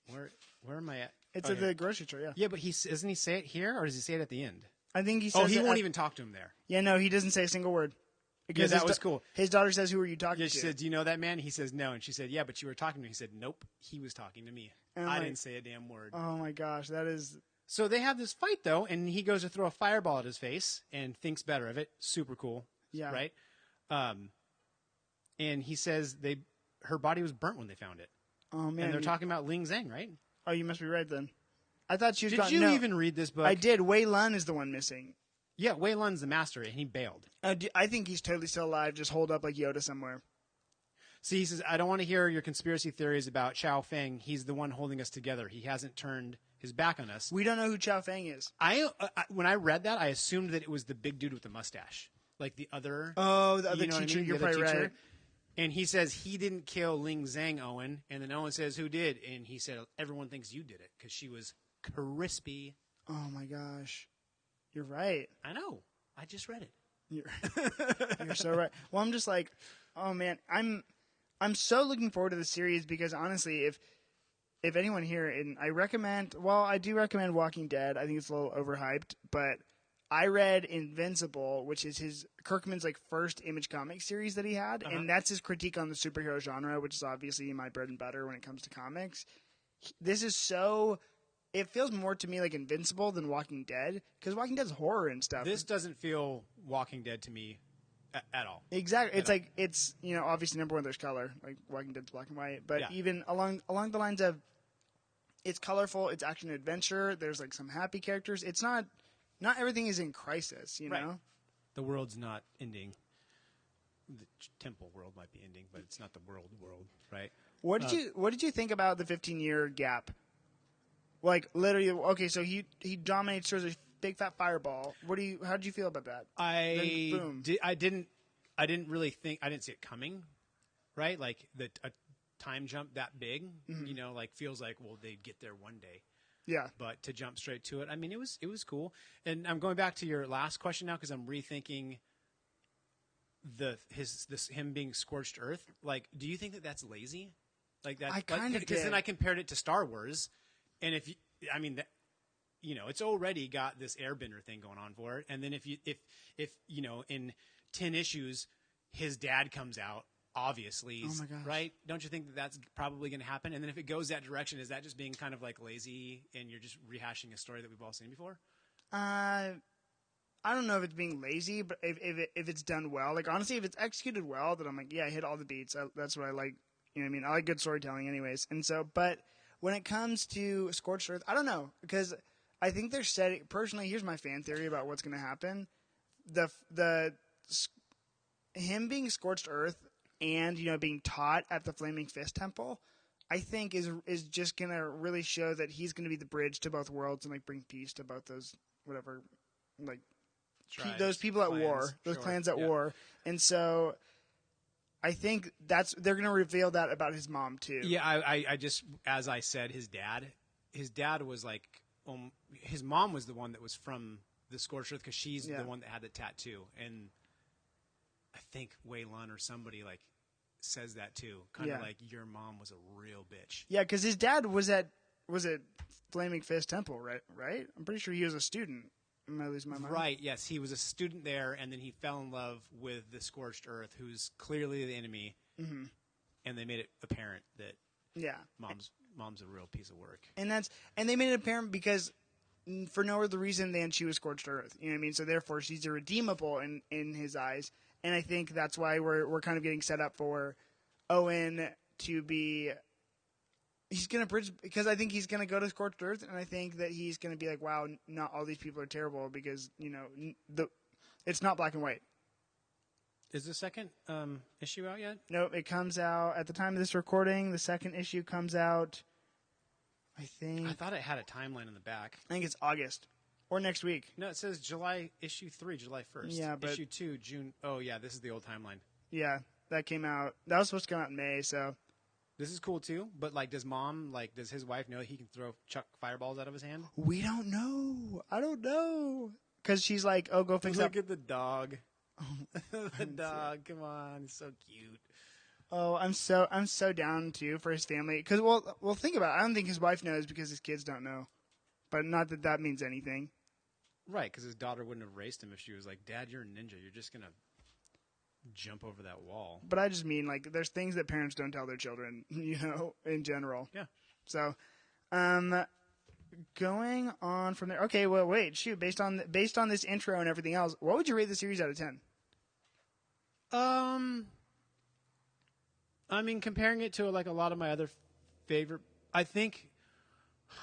Where am I at? It's at the grocery store, yeah. Yeah, but doesn't he say it here, or does he say it at the end? I think he says he won't even talk to him there. Yeah, no, he doesn't say a single word. Because that was cool. His daughter says, "Who are you talking to?" Yeah, she said, "Do you know that man?" He says, "No." And she said, "Yeah, but you were talking to me." He said, "Nope, he was talking to me. I didn't say a damn word." Oh, my gosh, that is... So they have this fight, though, and he goes to throw a fireball at his face and thinks better of it. Super cool. Yeah. Right? And he says her body was burnt when they found it. Oh, man. And they're talking about Ling Zhang, right? Oh, you must be right then. I thought she was Did you even read this book? I did. Weilon is the one missing. Yeah, Weilon's the master, and he bailed. I think he's totally still alive, just holed up like Yoda somewhere. See, he says, "I don't want to hear your conspiracy theories about Chao Feng. He's the one holding us together. He hasn't turned his back on us." We don't know who Chao Feng is. When I read that, I assumed that it was the big dude with the mustache. Like the other... Oh, the other teacher. You're probably right. And he says he didn't kill Ling Zhang, Owen. And then Owen says, "Who did?" And he said, "Everyone thinks you did it because she was crispy." Oh, my gosh. You're right. I know. I just read it. You're so right. Well, I'm just like, oh man, I'm so looking forward to the series because honestly, if anyone here, and I do recommend Walking Dead. I think it's a little overhyped, but I read Invincible, which is Kirkman's like first Image comic series that he had, and that's his critique on the superhero genre, which is obviously my bread and butter when it comes to comics. This is so. It feels more to me like Invincible than Walking Dead because Walking Dead's horror and stuff. This doesn't feel Walking Dead to me at all. Exactly. It's like it's obviously number one there's color, like Walking Dead's black and white, but even along the lines of it's colorful, it's action adventure. There's like some happy characters. It's not everything is in crisis, you know. The world's not ending. The temple world might be ending, but it's not the world, right? What did you think about the 15-year gap? Like literally, okay, so he dominates, throws a big fat fireball. How did you feel about that? I didn't really think, I didn't see it coming, right? Like a time jump that big, like feels like, well, they'd get there one day. Yeah. But to jump straight to it, I mean, it was cool. And I'm going back to your last question now because I'm rethinking him being scorched earth. Like, do you think that that's lazy? Like that? I kind of because did. then I compared it to Star Wars, and if you, I mean, it's already got this Airbender thing going on for it, and then if in 10 issues, his dad comes out. Obviously, Oh my gosh. right? Don't you think that that's probably going to happen? And then if it goes that direction, is that just being kind of like lazy and you're just rehashing a story that we've all seen before? I don't know if it's being lazy, but if it's done well, like honestly, if it's executed well, then I'm like, yeah, I hit all the beats. That's what I like. You know what I mean? I like good storytelling anyways. And so, but when it comes to Scorched Earth, I don't know, because I think they're setting, personally, here's my fan theory about what's going to happen. Him being Scorched Earth and, being taught at the Flaming Fist Temple, I think is just going to really show that he's going to be the bridge to both worlds and, like, bring peace to both those, whatever, like, Tribes, those people at clans, war, those sure, clans at yeah. war. And so I think they're going to reveal that about his mom, too. Yeah, I just, as I said, his dad was like, his mom was the one that was from the Scorched Earth because she's the one that had the tattoo. And I think Weilon or somebody like says that too, kind of like your mom was a real bitch. Yeah, because his dad was at Flaming Fist Temple, right? I'm pretty sure he was a student. Am I losing my mind? Right. Yes, he was a student there, and then he fell in love with the Scorched Earth, who's clearly the enemy. Mm-hmm. And they made it apparent that mom's a real piece of work. And they made it apparent because for no other reason than she was Scorched Earth. You know what I mean? So therefore, she's irredeemable in his eyes. And I think that's why we're kind of getting set up for Owen to be. He's gonna bridge because I think he's gonna go to Scorched Earth, and I think that he's gonna be like, "Wow, not all these people are terrible," because it's not black and white. Is the second issue out yet? No, it comes out at the time of this recording. The second issue comes out. I thought it had a timeline in the back. think it's August. Or next week. No, it says issue 3, July 1st. Yeah, but... Issue 2, June... Oh, yeah, this is the old timeline. Yeah, that came out... That was supposed to come out in May, so... This is cool, too, but, does his wife know he can chuck fireballs out of his hand? We don't know. I don't know. Because she's like, oh, go fix Look at the dog. The dog, come on, he's so cute. Oh, I'm so down, too, for his family. Because, well, think about it. I don't think his wife knows because his kids don't know. But not that means anything. Right, because his daughter wouldn't have raced him if she was like, Dad, you're a ninja. You're just going to jump over that wall. But I just mean, like, there's things that parents don't tell their children, in general. Yeah. So, going on from there. Okay, well, wait, shoot. Based on this intro and everything else, what would you rate the series out of 10? I mean, comparing it to, like, a lot of my other favorite... I think...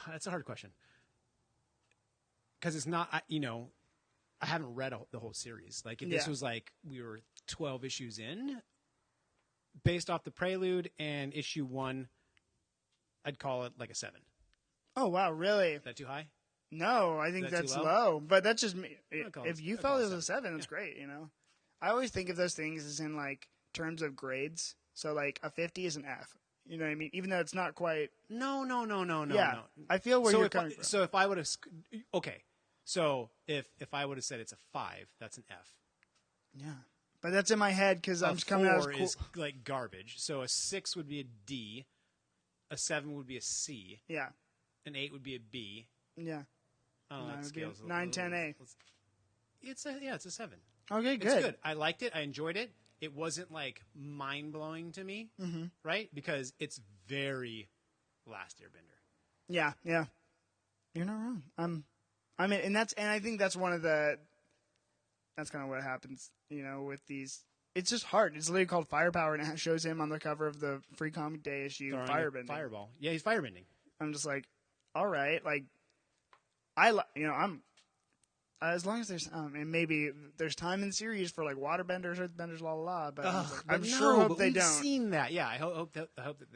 That's a hard question. Because it's not, I haven't read the whole series. Like, if this was like we were 12 issues in, based off the Prelude and issue 1, I'd call it like a 7. Oh, wow, really? Is that too high? No, I think that's low. But that's just me. If you felt it was a 7, that's great, I always think of those things as in, like, terms of grades. So, like, a 50 is an F. You know what I mean? Even though it's not quite... No. Yeah, I feel where you're coming from. So if I would have... Okay. So if I would have said it's a 5, that's an F. Yeah. But that's in my head because I'm just coming out as cool. 4 is like garbage. So a 6 would be a D. A 7 would be a C. Yeah. An 8 would be a B. Yeah. I don't know. That scales 9, 10, A. It's a 7. Okay, good. It's good. I liked it. I enjoyed it. It wasn't like mind-blowing to me, right? Because it's very Last Airbender. Yeah. You're not wrong. I think that's one of the. That's kind of what happens, with these. It's just hard. It's literally called Firepower, and it shows him on the cover of the Free Comic Day issue, firebending. Fireball. Yeah, he's firebending. I'm just like, all right, like, I'm. As long as there's and maybe there's time in the series for like waterbenders, earthbenders, la la la. But I'm sure hope they don't. We've seen that. Yeah, I hope that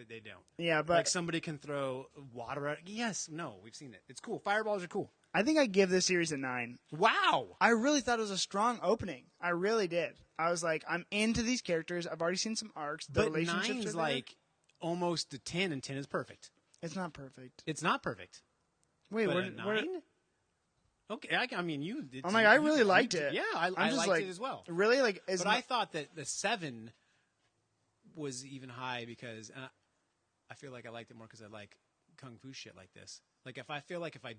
they don't. Yeah, but like somebody can throw water at. Yes, no, we've seen it. It's cool. Fireballs are cool. I think I give this series a 9. Wow. I really thought it was a strong opening. I really did. I was like, I'm into these characters. I've already seen some arcs. The relationships 9's are like almost a 10, and 10 is perfect. It's not perfect. It's not perfect. Wait, but what? Okay, I mean, you did. I'm like, I really liked it. Yeah, I liked like, it as well. Really, like, but I thought that the 7 was even high because I feel like I liked it more because I like kung fu shit like this. Like, if I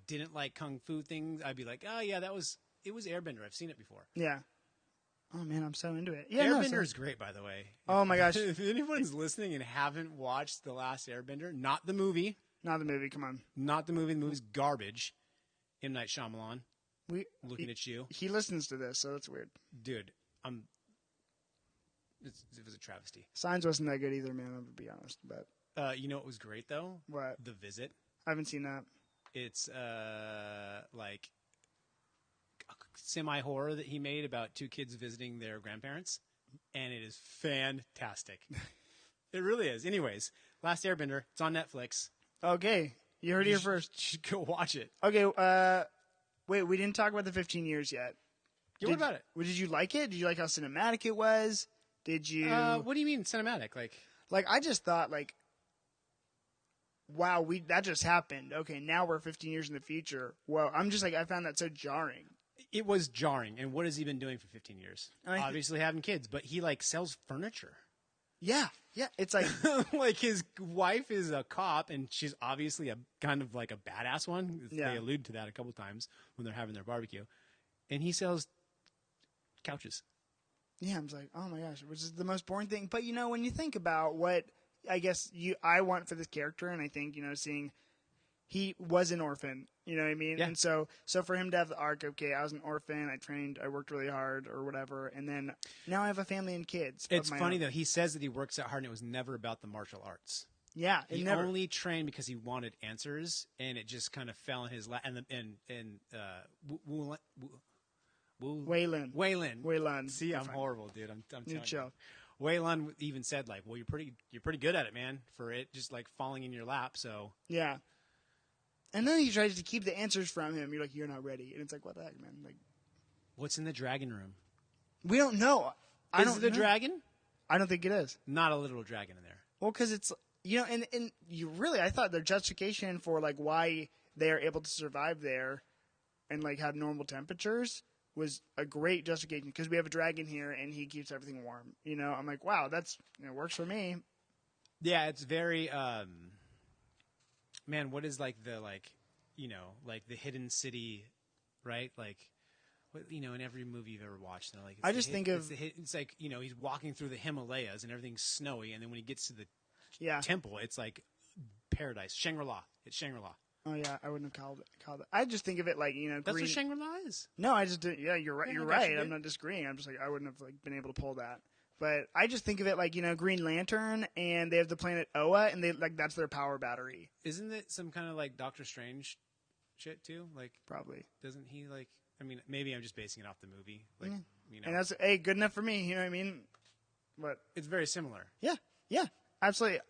didn't like kung fu things, I'd be like, oh yeah, it was Airbender. I've seen it before. Yeah. Oh man, I'm so into it. Yeah, Airbender is great, by the way. Oh my gosh! If anyone's listening and haven't watched The Last Airbender, not the movie, come on, not the movie. The movie's garbage. M. Night Shyamalan. Looking at you. He listens to this, so that's weird. Dude, it was a travesty. Signs wasn't that good either, man. I'm gonna be honest, but you know what was great though? What? The Visit. I haven't seen that. It's like a semi-horror that he made about 2 kids visiting their grandparents, and it is fantastic. It really is. Anyways, Last Airbender. It's on Netflix. Okay, you heard it here first. You should go watch it. Okay. Wait, we didn't talk about the 15 years yet. Yeah, what about it? Did you like it? Did you like how cinematic it was? Did you? What do you mean cinematic? Like I just thought wow, that just happened. Okay, now we're 15 years in the future. Well, I'm just like, I found that so jarring. It was jarring. And what has he been doing for 15 years? Obviously having kids, but he sells furniture. Yeah. It's like like his wife is a cop, and she's obviously a kind of like a badass one. Yeah. They allude to that a couple times when they're having their barbecue, and he sells couches. Yeah, I'm just like, oh my gosh, which is the most boring thing. But when you think about what I guess I want for this character, and I think seeing he was an orphan, you know what I mean? Yeah. And so for him to have the arc, okay, I was an orphan, I trained, I worked really hard or whatever, and then now I have a family and kids. It's funny though, he says that he works that hard and it was never about the martial arts. Yeah, he only trained because he wanted answers, and it just kind of fell in his lap. Weilon. See, I'm horrible, dude. I'm telling you. Chill. Weilon even said well, you're pretty good at it, man, for it just falling in your lap. So yeah. And then he tries to keep the answers from him. You're like, you're not ready. And it's like, what the heck, man? Like, what's in the dragon room? We don't know. Is it a dragon? I don't think it is. Not a literal dragon in there. Well, because it's, and you really, I thought their justification for why they are able to survive there and have normal temperatures was a great justification, because we have a dragon here and he keeps everything warm. I'm like, wow, that's, it works for me. Yeah, it's very, man, what is the hidden city, right? In every movie you've ever watched, I just think of it's like he's walking through the Himalayas and everything's snowy, and then when he gets to the temple, it's like paradise, Shangri-La. It's Shangri-La. Oh yeah, I wouldn't have called it. I just think of it That's green. what Shangri-La is. No, I just did. Yeah, you're right. Yeah, You're right. I'm not disagreeing. I'm just like, I wouldn't have been able to pull that. But I just think of it Green Lantern, and they have the planet Oa, and they that's their power battery. Isn't it some kind of Doctor Strange shit too? Probably. Doesn't he I mean, maybe I'm just basing it off the movie. And that's good enough for me. You know what I mean? But it's very similar. Yeah, absolutely.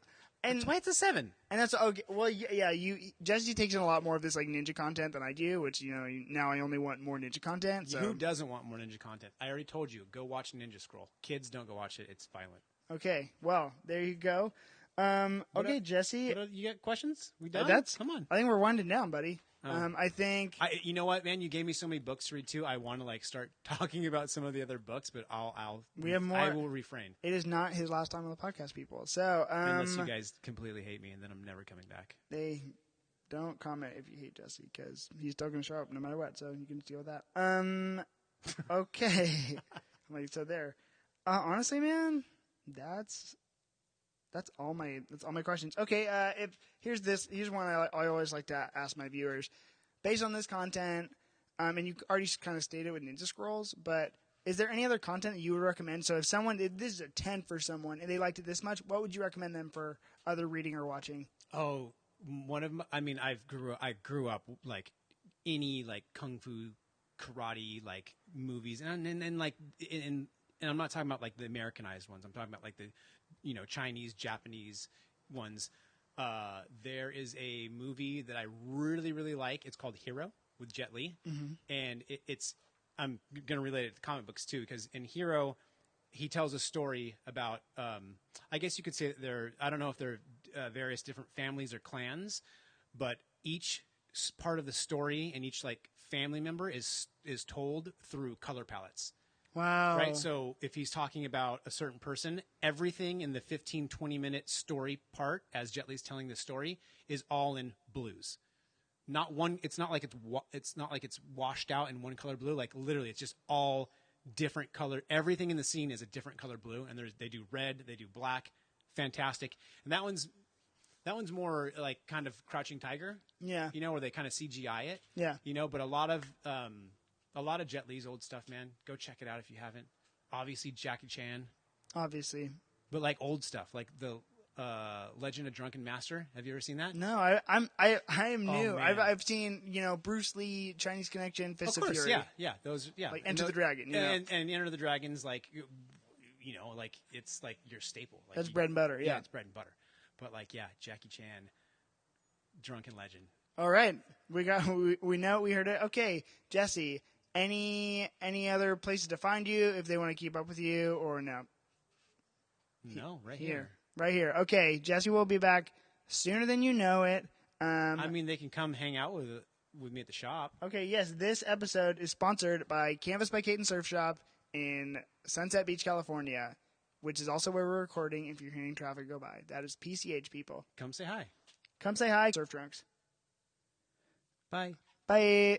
And that's why it's a 7. And that's okay. Well, yeah. Jesse takes in a lot more of this ninja content than I do, which now I only want more ninja content. So. Who doesn't want more ninja content? I already told you. Go watch Ninja Scroll. Kids, don't go watch it. It's violent. Okay. Well, there you go. Okay, Jesse. You got questions? We done? Come on. I think we're winding down, buddy. I think. You know what, man? You gave me so many books to read too. I want to start talking about some of the other books, but we have more. I will refrain. It is not his last time on the podcast, people. So unless you guys completely hate me, and then I'm never coming back. They don't comment if you hate Jesse, because he's still going to show up no matter what. So you can deal with that. Okay. So there. Honestly, man, that's all my questions. Okay, here's one I always like to ask my viewers. Based on this content, and you already kind of stated with Ninja Scrolls, but is there any other content that you would recommend? So if this is a 10 for someone and they liked it this much, what would you recommend them for other reading or watching? Oh, I grew up any kung fu, karate movies, and I'm not talking about the Americanized ones. I'm talking about the Chinese, Japanese ones. There is a movie that I really, really like. It's called Hero with Jet Li. Mm-hmm. And I'm going to relate it to comic books too, because in Hero, he tells a story about, I guess you could say that I don't know if they're various different families or clans, but each part of the story and each family member is told through color palettes. Wow. Right? So if he's talking about a certain person, everything in the 15, 20-minute story part, as Jet Li's telling the story, is all in blues. Not one. It's not like it's washed out in one color blue. Like literally, it's just all different color. Everything in the scene is a different color blue, and they do red, they do black, fantastic. And that one's more like kind of Crouching Tiger. Yeah. You know, where they kind of CGI it. Yeah. You know, but a lot of Jet Li's old stuff, man. Go check it out if you haven't. Obviously Jackie Chan. Obviously. But like old stuff, like the Legend of Drunken Master. Have you ever seen that? No, I am new. man. I've seen Bruce Lee, Chinese Connection, Fists of Fury. Yeah, those, yeah. Like Enter the Dragon, and Enter the Dragon's like, like it's like your staple. Like That's bread and butter. Yeah, it's bread and butter. But like, yeah, Jackie Chan, Drunken Legend. All right, we know we heard it. Okay, Jesse, any other places to find you if they want to keep up with you or no? No, right here. Right here. Okay, Jesse will be back sooner than you know it. I mean, they can come hang out with me at the shop. Okay, yes, this episode is sponsored by Canvas by Kate and Surf Shop in Sunset Beach, California, which is also where we're recording if you're hearing traffic go by. That is PCH, people. Come say hi. Come say hi, Surf Drunks. Bye. Bye.